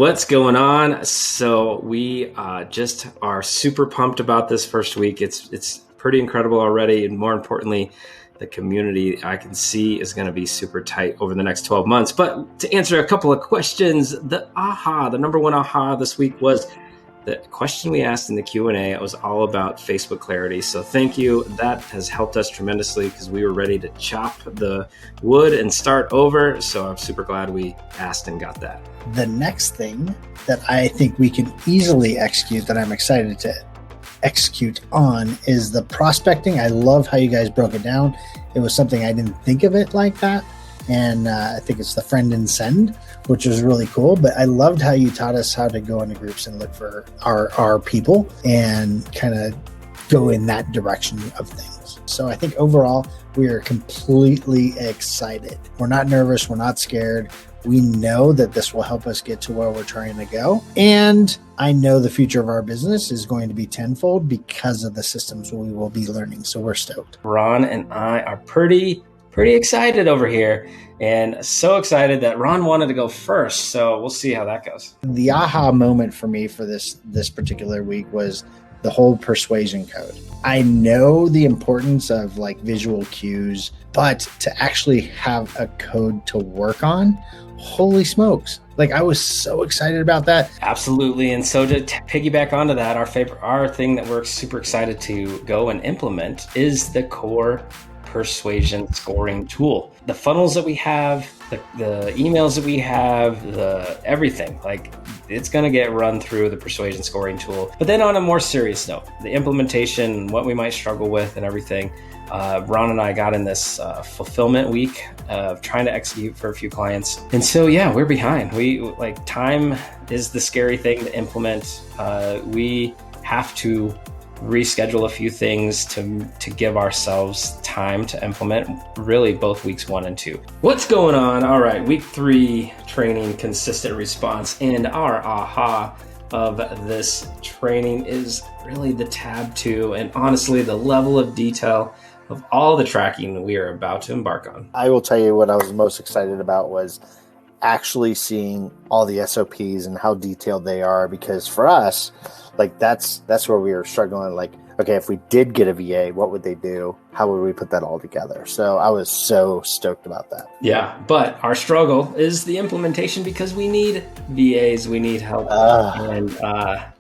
What's going on? So we just are super pumped about this first week. It's pretty incredible already. And more importantly, the community I can see is going to be super tight over the next 12 months. But to answer a couple of questions, the number one aha this week was the question we asked in the Q&A. It was all about Facebook clarity. So thank you. That has helped us tremendously because we were ready to chop the wood and start over. So I'm super glad we asked and got that. The next thing that I think we can easily execute, that I'm excited to execute on, is the prospecting. I love how you guys broke it down. It was something I didn't think of it like that. And I think it's the friend and send, which was really cool. But I loved how you taught us how to go into groups and look for our people and kind of go in that direction of things. So I think overall, we are completely excited. We're not nervous. We're not scared. We know that this will help us get to where we're trying to go. And I know the future of our business is going to be tenfold because of the systems we will be learning. So we're stoked. Ron and I are pretty excited over here, and so excited that Ron wanted to go first. So we'll see how that goes. The aha moment for me for this particular week was the whole persuasion code. I know the importance of like visual cues, but to actually have a code to work on, holy smokes. Like, I was so excited about that. Absolutely. And so to piggyback onto that, our thing that we're super excited to go and implement is the core persuasion scoring tool. The funnels that we have, the emails that we have, the everything, like, it's going to get run through the persuasion scoring tool. But then on a more serious note, the implementation, what we might struggle with and everything, Ron and I got in this fulfillment week of trying to execute for a few clients. And so, yeah, we're behind. Time is the scary thing to implement. We have to reschedule a few things to give ourselves time to implement, really both weeks 1 and 2. What's going on? All right, week 3 training, consistent response. And our aha of this training is really the tab 2, and honestly, the level of detail of all the tracking we are about to embark on. I will tell you what I was most excited about was actually seeing all the SOPs and how detailed they are, because for us, like, that's where we were struggling. Like, okay, if we did get a VA, what would they do? How would we put that all together? So I was so stoked about that. Yeah, but our struggle is the implementation because we need VAs, we need help. And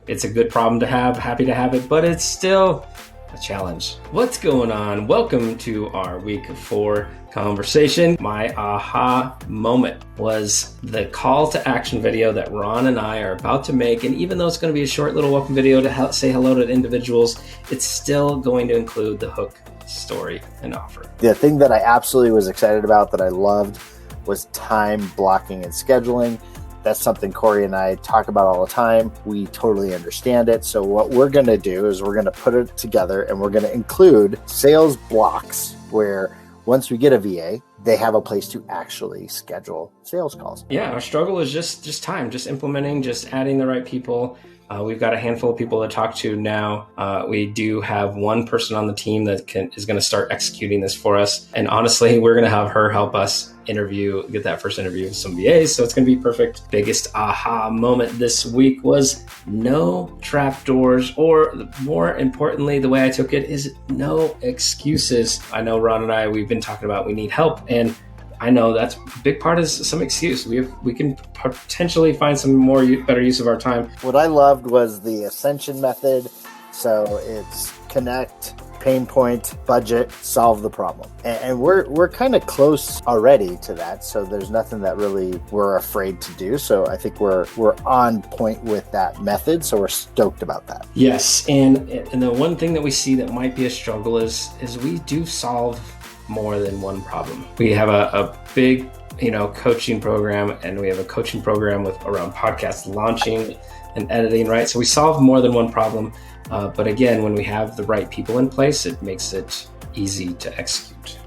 it's a good problem to have, happy to have it, but it's still a challenge. What's going on? Welcome to our week 4 conversation. My aha moment was the call to action video that Ron and I are about to make. And even though it's going to be a short little welcome video to say hello to individuals, it's still going to include the hook, story, and offer. The thing that I absolutely was excited about, that I loved, was time blocking and scheduling. That's something Cory and I talk about all the time. We totally understand it. So what we're going to do is we're going to put it together, and we're going to include sales blocks where once we get a VA, they have a place to actually schedule sales calls. Yeah, our struggle is just time, just implementing, just adding the right people. We've got a handful of people to talk to now. We do have one person on the team that is going to start executing this for us. And honestly, we're going to have her help us get that first interview with some VAs. So it's going to be perfect. Biggest aha moment this week was no trapdoors, or more importantly, the way I took it is no excuses. I know Ron and I, we've been talking about we need help, and I know that's a big part is some excuse. We can potentially find some better use of our time. What I loved was the ascension method. So it's connect, pain point, budget, solve the problem. And we're kind of close already to that. So there's nothing that really we're afraid to do. So I think we're on point with that method. So we're stoked about that. Yes. And the one thing that we see that might be a struggle is we do solve more than one problem. We have a big, coaching program, and we have a coaching program around podcast launching and editing, right? So we solve more than one problem. But again, when we have the right people in place, it makes it easy to execute.